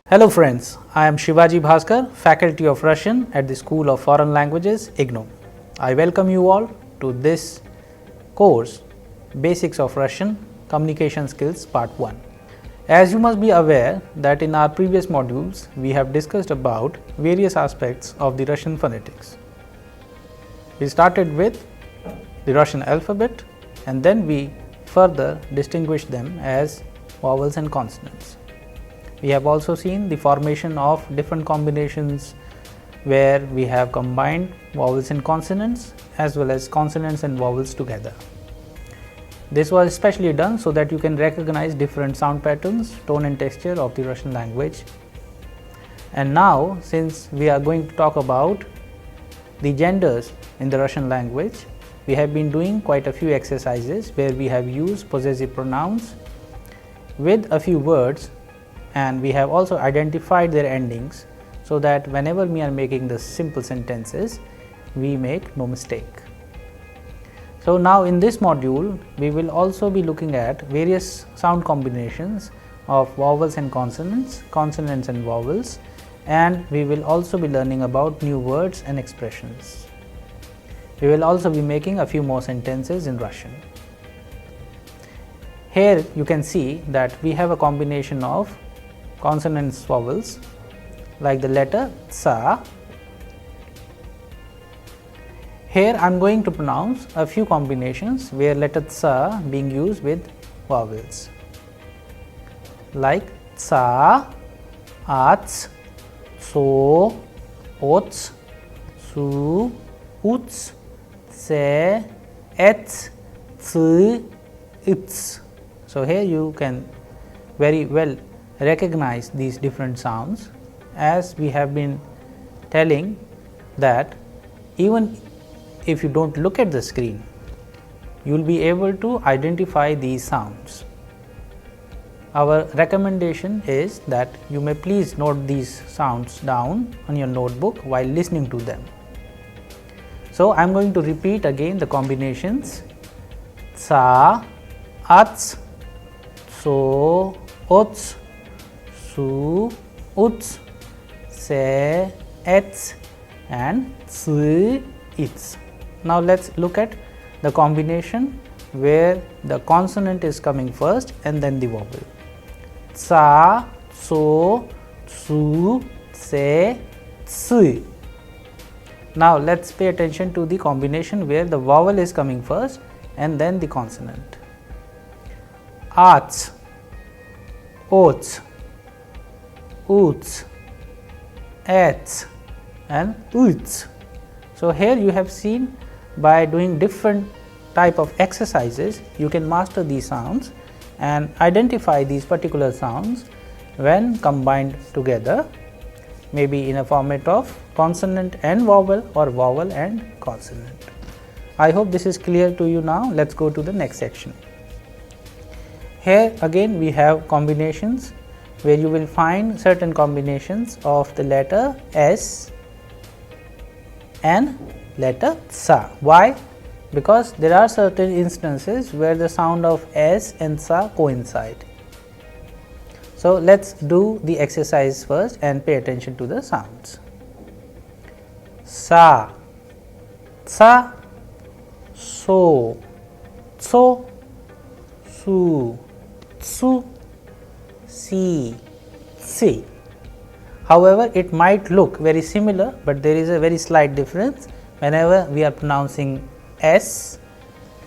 Hello friends, I am Shivaji Bhaskar, Faculty of Russian at the School of Foreign Languages, IGNOU. I welcome you all to this course, Basics of Russian Communication Skills Part 1. As you must be aware that in our previous modules, we have discussed about various aspects of the Russian phonetics. We started with the Russian alphabet and then we further distinguished them as vowels and consonants. We have also seen the formation of different combinations where we have combined vowels and consonants as well as consonants and vowels together. This was especially done so that you can recognize different sound patterns, tone and texture of the Russian language. And now, since we are going to talk about the genders in the Russian language, we have been doing quite a few exercises where we have used possessive pronouns with a few words, and we have also identified their endings so that whenever we are making the simple sentences, we make no mistake. So now in this module, we will also be looking at various sound combinations of vowels and consonants, consonants and vowels, and we will also be learning about new words and expressions. We will also be making a few more sentences in Russian. Here you can see that we have a combination of consonants, vowels, like the letter tsa. Here I am going to pronounce a few combinations where letter tsa being used with vowels, like tsa, ats, so, ots, su, uts, se, ets, ts, its. So here you can very well recognize these different sounds, as we have been telling that even if you don't look at the screen, you will be able to identify these sounds. Our recommendation is that you may please note these sounds down on your notebook while listening to them. So I am going to repeat again the combinations: tsa, ats, so, ots, su, uts, se, ets and tsi, its. Now let us look at the combination where the consonant is coming first and then the vowel: tsa, so, su, se, tsi. Now let us pay attention to the combination where the vowel is coming first and then the consonant: ats, ots, uts, ets and uts. So here you have seen, by doing different type of exercises, you can master these sounds and identify these particular sounds when combined together, maybe in a format of consonant and vowel or vowel and consonant. I hope this is clear to you now. Let us go to the next section. Here again we have combinations where you will find certain combinations of the letter S and letter tsa. Why? Because there are certain instances where the sound of S and tsa coincide. So let us do the exercise first and pay attention to the sounds. Sa, tsa, so, tso, su, tsu, si, si. However, it might look very similar, but there is a very slight difference. Whenever we are pronouncing S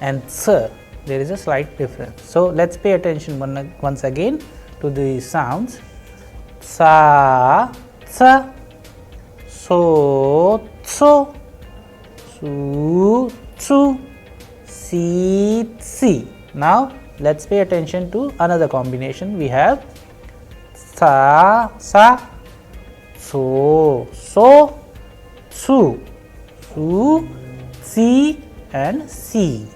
and ts, there is a slight difference. So let us pay attention once again to the sounds: sa, tsa, so, tso, su, tsu, si, si. Now let us pay attention to another combination. We have sa, sa, so, su, su, si and si.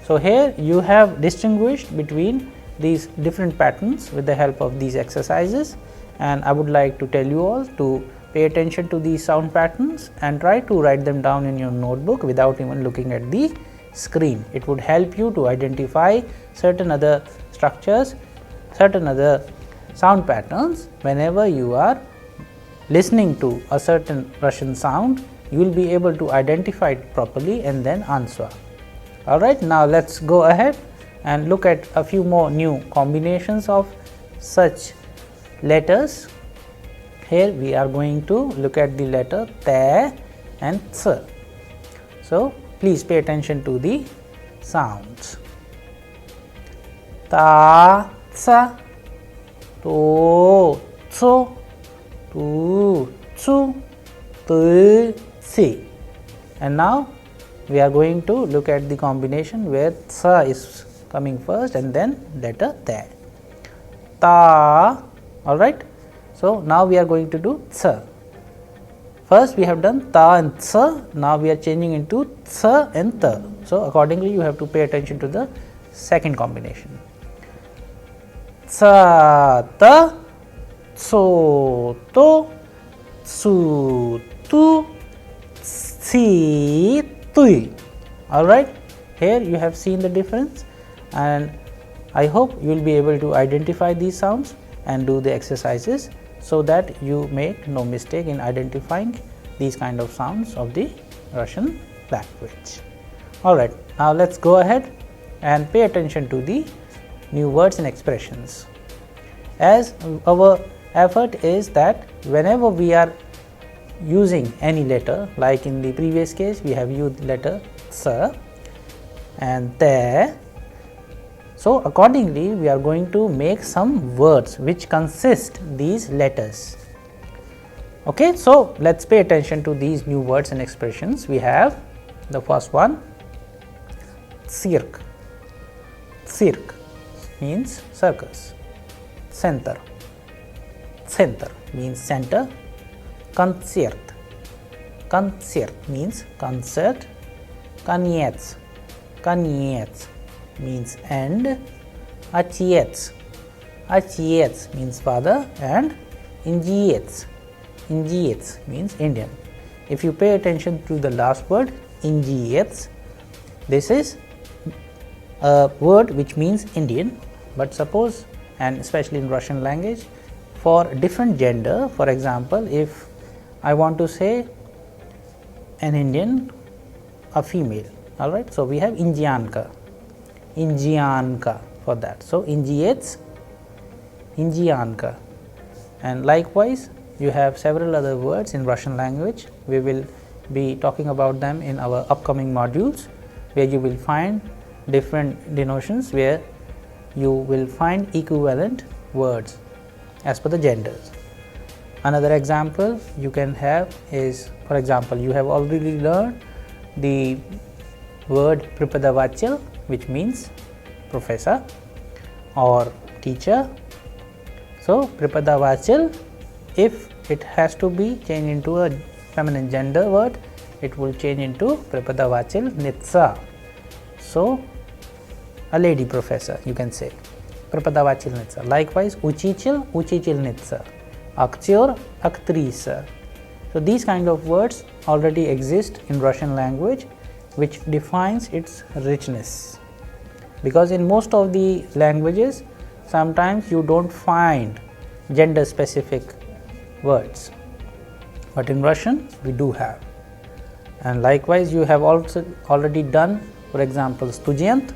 So here you have distinguished between these different patterns with the help of these exercises, and I would like to tell you all to pay attention to these sound patterns and try to write them down in your notebook without even looking at the screen. It would help you to identify certain other structures, certain other sound patterns. Whenever you are listening to a certain Russian sound, you will be able to identify it properly and then answer. Alright, now let us go ahead and look at a few more new combinations of such letters. Here we are going to look at the letter T and Ts. So, please pay attention to the sounds. Ta, Tsa, To, Tso, Tu, Tsu, Tu, Si. And now we are going to look at the combination where Tsa is coming first and then letter T. Ta, alright. So, now we are going to do Tsa. First we have done Ta and Tsa, now we are changing into Tsa and Ta. So, accordingly you have to pay attention to the second combination. Tsa, Ta, Tso, To, Tsu, Tu, Si, Tui. Alright, here you have seen the difference, and I hope you will be able to identify these sounds and do the exercises so that you make no mistake in identifying these kind of sounds of the Russian language. Alright, now let us go ahead and pay attention to the new words and expressions. As our effort is that whenever we are using any letter, like in the previous case we have used letter Ts and Te. So, accordingly we are going to make some words which consist these letters. Okay, so let us pay attention to these new words and expressions. We have the first one, cirque. Cirque means circus. Center. Center means center. Concert. Concert means concert. Koniec. Koniec means end. Отец. Отец means father, and Indiец. Indiец means Indian. If you pay attention to the last word, Indiец, this is a word which means Indian, but suppose, and especially in Russian language, for different gender, for example, if I want to say an Indian, a female, alright, so we have Indianka, Indianka for that. So, Indiец, Indianka, and likewise you have several other words in Russian language. We will be talking about them in our upcoming modules, where you will find different denotions, where you will find equivalent words as per the genders. Another example you can have is, for example, you have already learned the word Prepodavachil, which means professor or teacher. So, Prepodavachil, if it has to be changed into a feminine gender word, it will change into Prepodavachilnitsa. So, a lady professor you can say, Prepodavachilnitsa. Likewise, Uchichil, Uchichilnitsa. Actor, actrisa. So, these kind of words already exist in Russian language, which defines its richness, because in most of the languages sometimes you do not find gender specific words, but in Russian we do have. And likewise you have also already done, for example, student.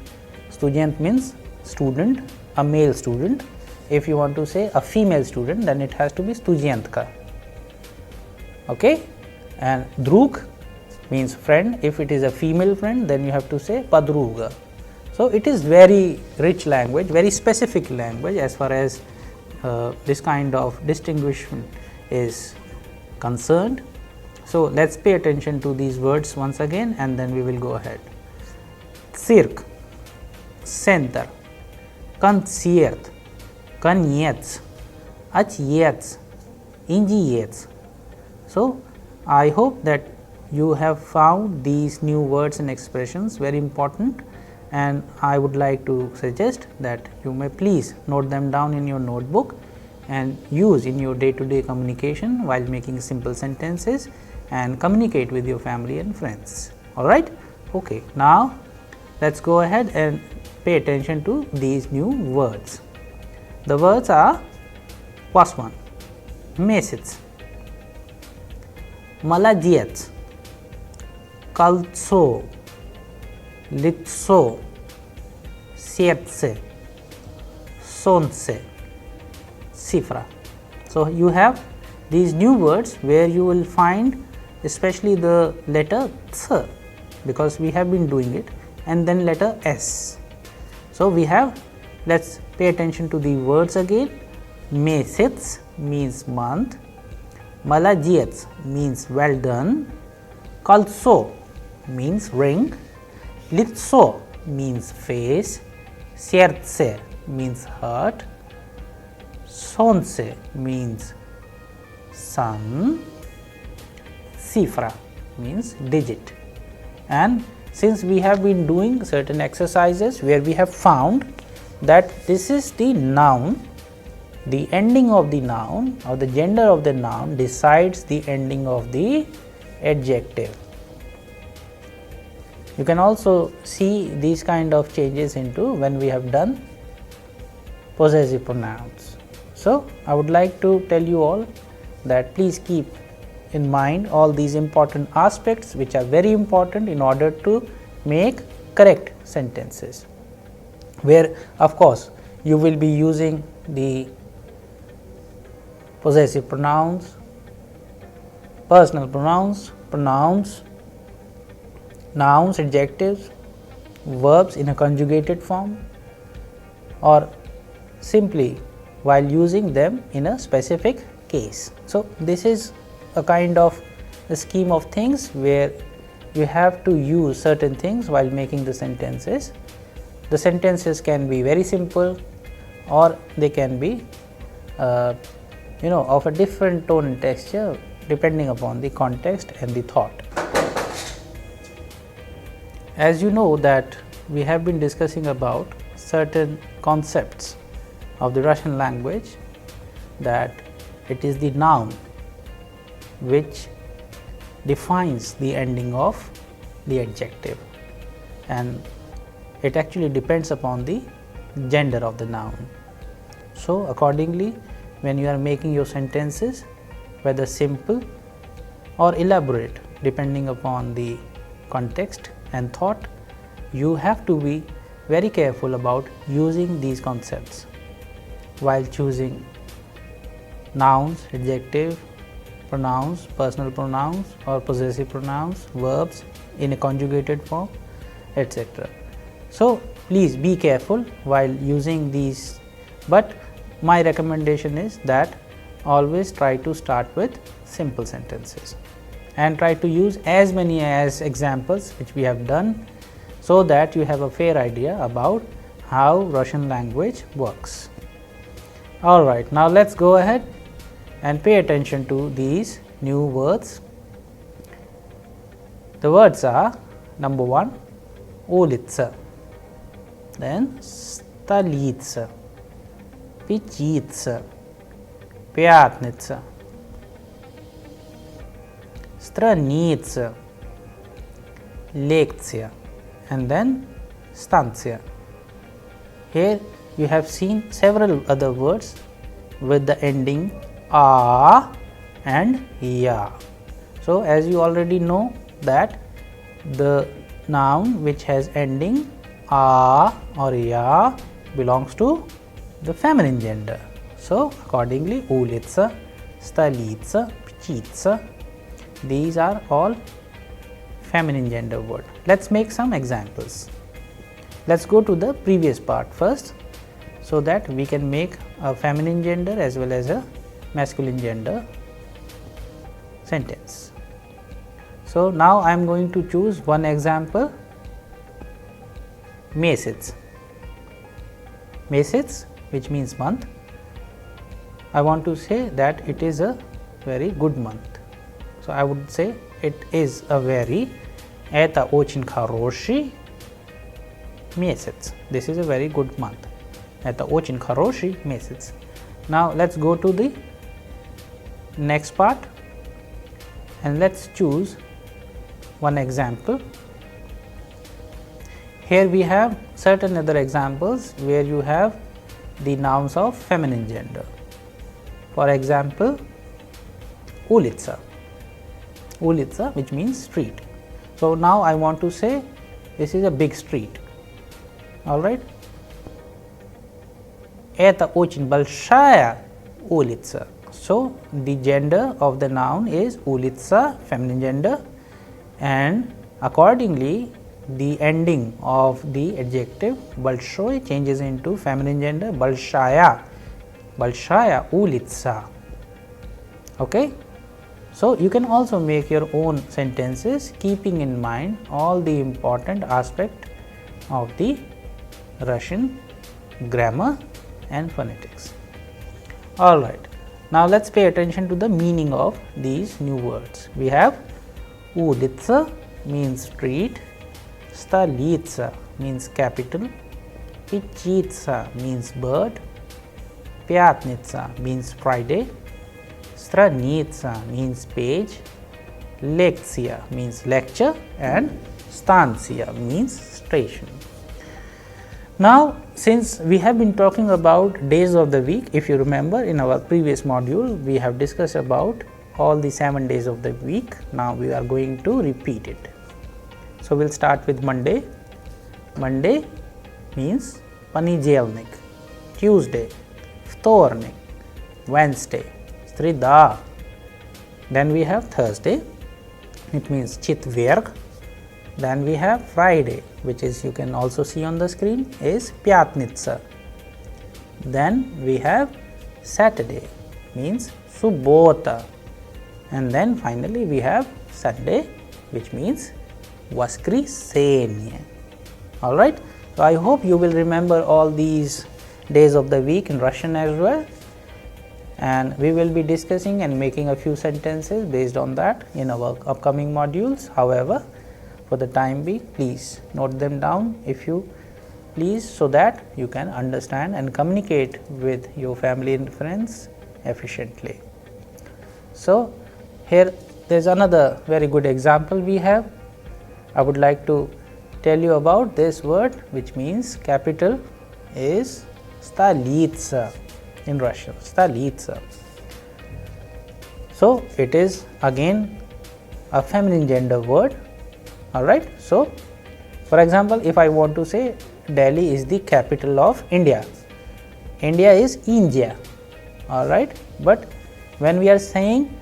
Student means student, a male student. If you want to say a female student, then it has to be studentka. Okay, and drug means friend. If it is a female friend, then you have to say padruga. So, it is very rich language, very specific language as far as this kind of distinguishment is concerned. So, let us pay attention to these words once again, and then we will go ahead. Cirque, center, concert, Koniec, Отец, Indiец. So, I hope that you have found these new words and expressions very important, and I would like to suggest that you may please note them down in your notebook and use in your day-to-day communication while making simple sentences and communicate with your family and friends. Alright? Okay. Now, let us go ahead and pay attention to these new words. The words are First one, mesec, молодец, кольцо, лицо, сердце, солнце, cifra. So, you have these new words where you will find especially the letter th, because we have been doing it, and then letter s. So, we have, let us pay attention to the words again. Mesec means month, молодец means well done, кольцо means ring, лицо means face, сердце means heart, солнце means sun, cifra means digit. And since we have been doing certain exercises where we have found that this is the noun, the ending of the noun or the gender of the noun decides the ending of the adjective. You can also see these kind of changes into when we have done possessive pronouns. So, I would like to tell you all that please keep in mind all these important aspects which are very important in order to make correct sentences, where of course you will be using the possessive pronouns, personal pronouns, pronouns, nouns, adjectives, verbs in a conjugated form, or simply while using them in a specific case. So, this is a kind of a scheme of things where you have to use certain things while making the sentences. The sentences can be very simple or they can be of a different tone and texture depending upon the context and the thought. As you know that we have been discussing about certain concepts of the Russian language, that it is the noun which defines the ending of the adjective, and it actually depends upon the gender of the noun. So, accordingly, when you are making your sentences, whether simple or elaborate depending upon the context and thought, you have to be very careful about using these concepts while choosing nouns, adjective, pronouns, personal pronouns or possessive pronouns, verbs in a conjugated form, etc. So, please be careful while using these, but my recommendation is that always try to start with simple sentences and try to use as many as examples which we have done, so that you have a fair idea about how Russian language works. All right, now let's go ahead and pay attention to these new words. The words are: number 1, улица, then столица, пятица, пятница, страница, лекция, and then станция. Here you have seen several other words with the ending a and ya. So, as you already know that the noun which has ending a or ya belongs to the feminine gender. So, accordingly, улица, столица, птица, these are all feminine gender word. Let us make some examples. Let us go to the previous part first, so that we can make a feminine gender as well as a masculine gender sentence. So, now I am going to choose one example, mesec. Mesec, which means month. I want to say that it is a very good month. So, I would say it is a very, это очень хороший месяц. This is a very good month. Это очень хороший месяц. Now, let us go to the next part and let us choose one example. Here we have certain other examples where you have the nouns of feminine gender. For example, Ulitsa. Ulitsa, which means street. So now I want to say this is a big street. All right. Это очень большая улица. So the gender of the noun is улица, feminine gender, and accordingly the ending of the adjective большой changes into feminine gender большая, большая улица. Okay. So you can also make your own sentences keeping in mind all the important aspect of the Russian grammar and phonetics. Alright, now let us pay attention to the meaning of these new words. We have Ulitsa means street, Stolitsa means capital, Pichitsa means bird, Pyatnitsa means Friday, Stranitsa means page, Lekция means lecture, and Stanция means station. Now, since we have been talking about days of the week, if you remember in our previous module, we have discussed about all the 7 days of the week. Now, we are going to repeat it. So, we will start with Monday. Monday means Понедельник, Tuesday, Вторник, Wednesday, Среда. Then we have Thursday, it means Четверг. Then we have Friday, which is you can also see on the screen is Pyatnitsa. Then we have Saturday, means Subota. And then finally we have Sunday, which means Воскресенье. Alright, so I hope you will remember all these days of the week in Russian as well. And we will be discussing and making a few sentences based on that in our upcoming modules. However, for the time being, please note them down if you please, so that you can understand and communicate with your family and friends efficiently. So, here there is another very good example we have. I would like to tell you about this word, which means capital is Stolitsa in Russian, Stolitsa. So, it is again a feminine gender word. Alright. So, for example, if I want to say Delhi is the capital of India, India is India. Alright. But when we are saying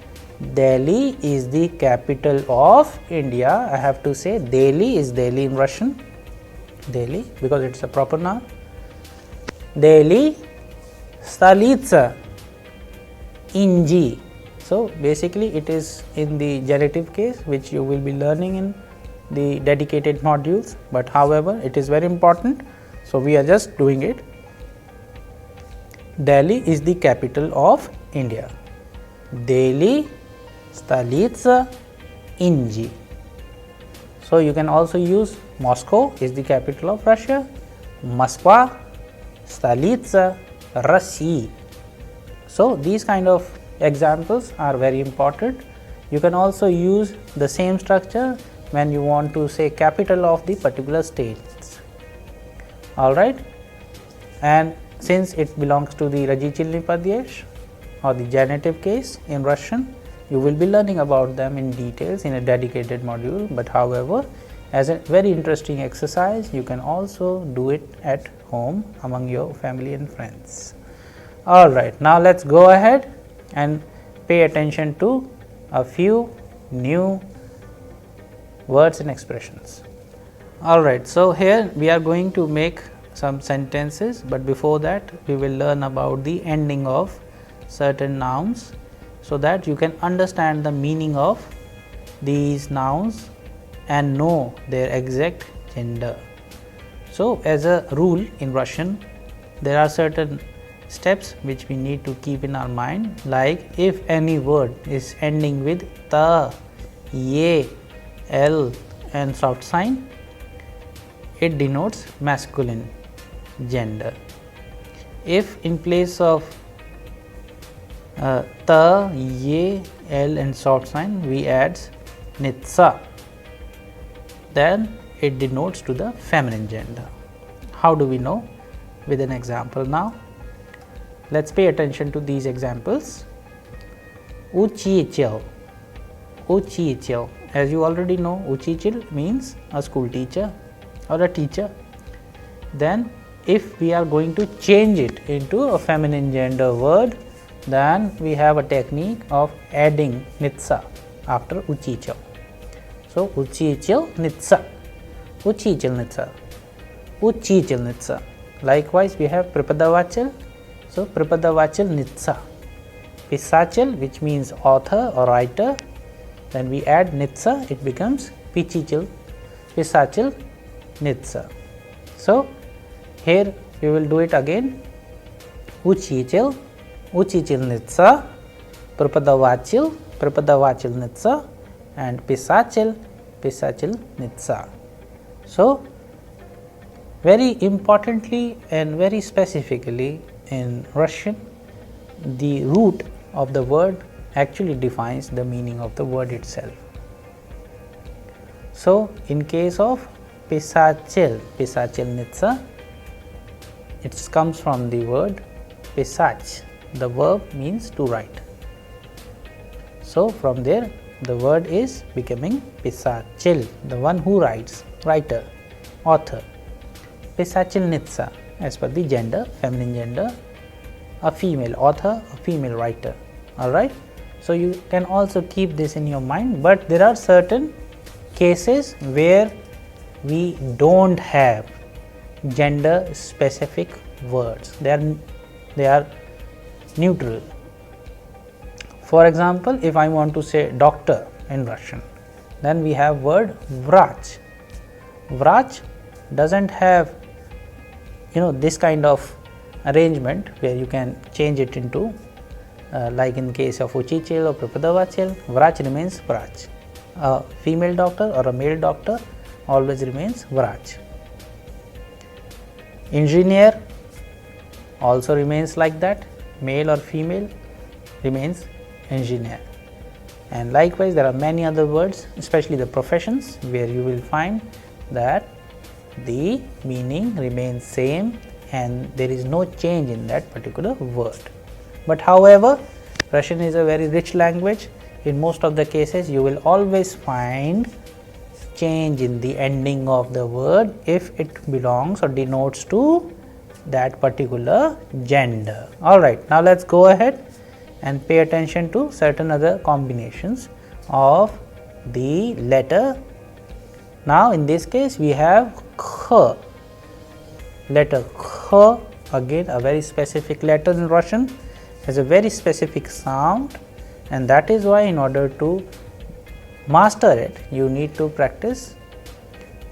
Delhi is the capital of India, I have to say Delhi is Delhi in Russian, Delhi, because it is a proper noun. Delhi, Stolitsa, Inji. So, basically it is in the genitive case, which you will be learning in the dedicated modules, but however it is very important. So, we are just doing it. Delhi is the capital of India. Delhi, Stolitsa, Inji. So, you can also use Moscow is the capital of Russia, Moskva, Stolitsa, России. So, these kind of examples are very important. You can also use the same structure when you want to say capital of the particular states. Alright. And since it belongs to the Rajichelny Padyesh or the genitive case in Russian, you will be learning about them in details in a dedicated module, but however, as a very interesting exercise, you can also do it at home among your family and friends. Alright, now let us go ahead and pay attention to a few new words and expressions. Alright, so here we are going to make some sentences, but before that we will learn about the ending of certain nouns, so that you can understand the meaning of these nouns and know their exact gender. So, as a rule in Russian, there are certain steps which we need to keep in our mind, like if any word is ending with ta, ye, l and soft sign, it denotes masculine gender. If in place of ta, ye, l and soft sign we add nitsa, then it denotes to the feminine gender. How do we know? With an example now. let's pay attention to these examples. Учитель. Учитель. As you already know, учитель means a school teacher or a teacher. Then if we are going to change it into a feminine gender word, then we have a technique of adding nitsa after учитель. So учительница, учительница, учительница. Likewise, we have преподаватель, so преподавательница. Писатель, which means author or writer, then we add nitsa, it becomes писатель, писательница. So here we will do it again. Учитель, учительница, преподаватель, преподавательница, and писатель, писательница. So very importantly and very specifically in Russian, the root of the word actually defines the meaning of the word itself. So in case of писатель, писательница, it comes from the word писать. The verb means to write. So from there the word is becoming писатель, the one who writes, writer, author. Писательница, as per the gender, feminine gender, a female author, a female writer. Alright, so you can also keep this in your mind, but there are certain cases where we don't have gender specific words, they are neutral. For example, if I want to say doctor in Russian, then we have word vrach. Vrach doesn't have this kind of arrangement where you can change it into like in case of учитель or преподаватель, vrach remains vrach. A female doctor or a male doctor always remains vrach. Engineer also remains like that, male or female remains engineer. And likewise there are many other words, especially the professions, where you will find that the meaning remains same and there is no change in that particular word. But however, Russian is a very rich language. In most of the cases you will always find change in the ending of the word if it belongs or denotes to that particular gender. Alright, now let's go ahead and pay attention to certain other combinations of the letter. Now in this case we have kh, letter kh, again a very specific letter in Russian, has a very specific sound, and that is why in order to master it you need to practice.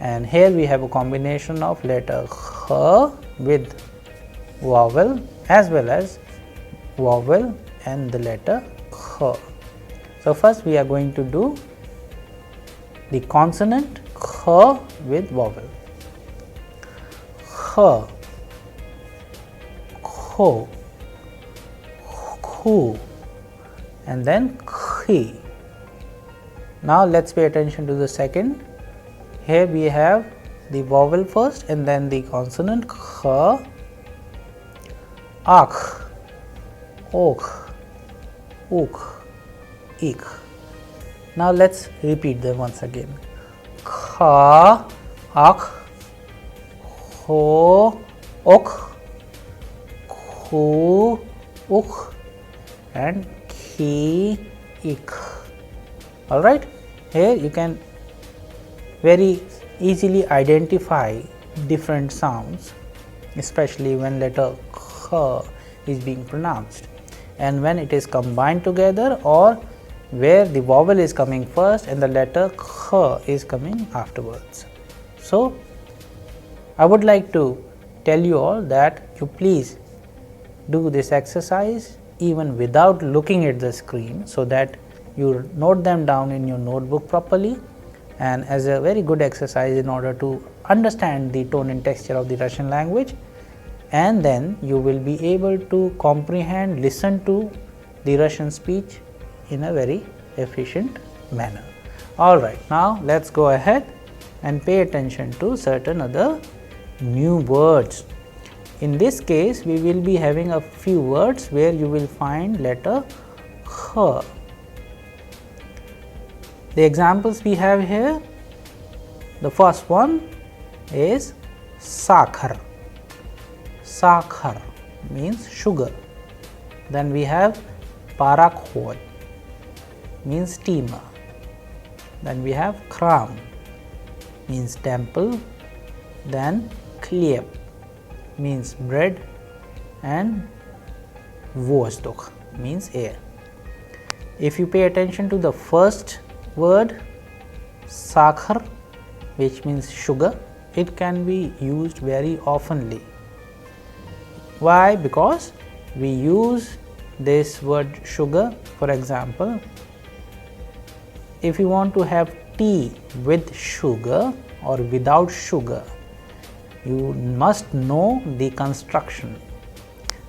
And here we have a combination of letter kh with vowel as well as vowel and the letter kh. So first we are going to do the consonant kh with vowel. Kh, kho, khu, and then khi. Now let's pay attention to the second. Here we have the vowel first and then the consonant kh, akh, ok, uk, ik. Now let's repeat them once again. Kha, akh, ho, ok, khu, uk, and khi, ik. Alright, here you can very easily identify different sounds, especially when letter kh is being pronounced and when it is combined together, or where the vowel is coming first and the letter kh is coming afterwards. So I would like to tell you all that you please do this exercise even without looking at the screen, so that you note them down in your notebook properly, and as a very good exercise in order to understand the tone and texture of the Russian language, and then you will be able to comprehend, listen to the Russian speech in a very efficient manner. Alright, now let's go ahead and pay attention to certain other new words. In this case, we will be having a few words where you will find letter H. The examples we have here, the first one is sakhar. Sakhar means sugar. Then we have parakhod, means steamer. Then we have khram, means temple. Then kleb, means bread, and vozdukh, means air. If you pay attention to the first word sakhar, which means sugar, it can be used very oftenly. Why? Because we use this word sugar. For example, if you want to have tea with sugar or without sugar, you must know the construction.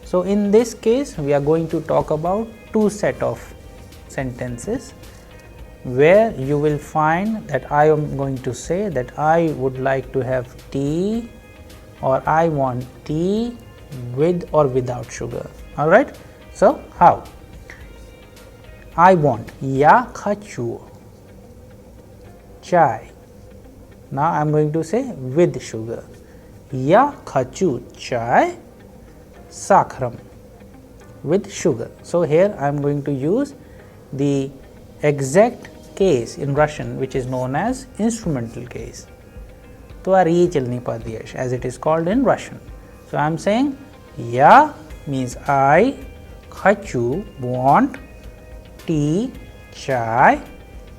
So in this case, we are going to talk about two set of sentences where you will find that I am going to say that I would like to have tea, or I want tea with or without sugar. All right. So how? I want, ya khachu chai. Now I am going to say with sugar. Ya khachu chai sakharam, with sugar. So here I am going to use the exact case in Russian which is known as instrumental case. Tvarichalny padyesh, as it is called in Russian. So I am saying ya means I, khachu want, tea chai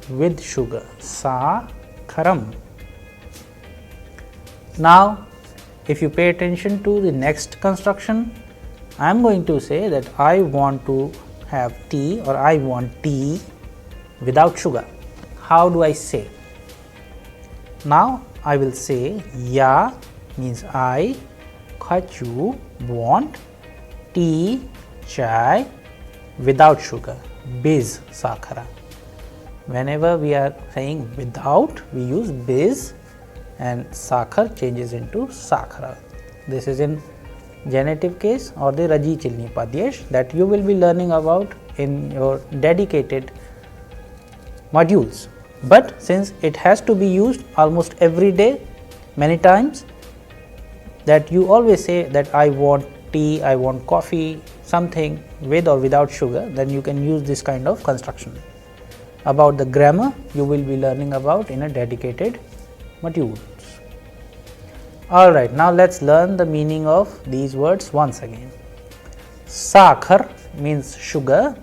with sugar, sakharam. Now if you pay attention to the next construction, I am going to say that I want to have tea, or I want tea without sugar. How do I say? Now I will say ya means I, khachu want, tea chai without sugar, biz sakhara. Whenever we are saying without, we use biz, and sakhar changes into sakhara. This is in genitive case or the Rajichalny padyesh that you will be learning about in your dedicated modules. But since it has to be used almost every day, many times, that you always say that I want tea, I want coffee, something with or without sugar, then you can use this kind of construction. About the grammar, you will be learning about in a dedicated modules. Alright, now let's learn the meaning of these words once again. Sakhar means sugar,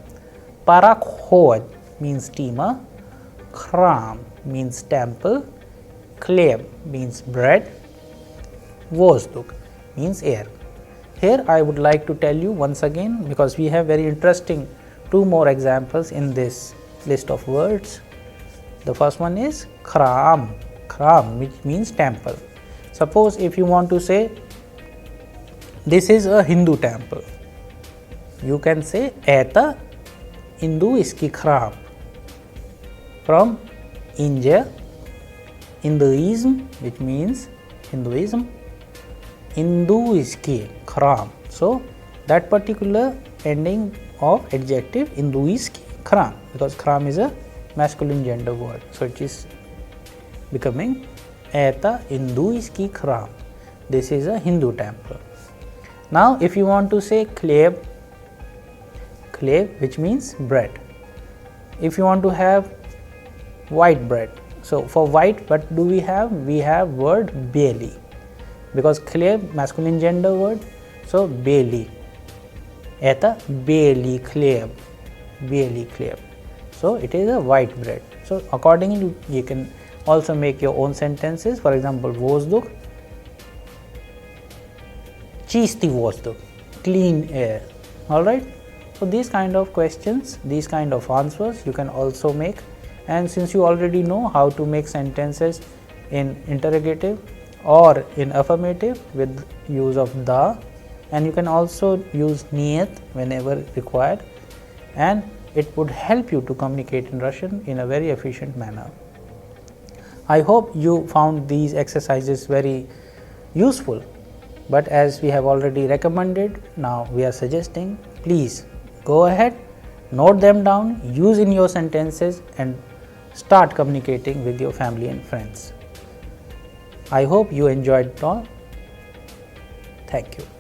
parakhod means steamer, khram means temple, kleb means bread, vozdukh means air. Here I would like to tell you once again, because we have very interesting two more examples in this list of words. The first one is khram, which means temple. Suppose if you want to say this is a Hindu temple, you can say eta Hindu iski khram. From India, Hinduism, which means Hinduism, Hindu iski khram. So that particular ending of adjective Hindu iski khram, because khram is a masculine gender word, so it is becoming eta Hindu iski khram. This is a Hindu temple. Now if you want to say kleb, which means bread. If you want to have white bread, so for white, what do we have? We have word beli, because kleb masculine gender word, so beli, eta beli kleb, so it is a white bread. So accordingly you can also make your own sentences. For example, vozdukh, chisti vozdukh, clean air. Alright, so these kind of questions, these kind of answers you can also make. And since you already know how to make sentences in interrogative or in affirmative with use of the, and you can also use niyat whenever required, and it would help you to communicate in Russian in a very efficient manner. I hope you found these exercises very useful. but as we have already recommended, now we are suggesting, please go ahead, note them down, use in your sentences and start communicating with your family and friends. I hope you enjoyed it all. Thank you.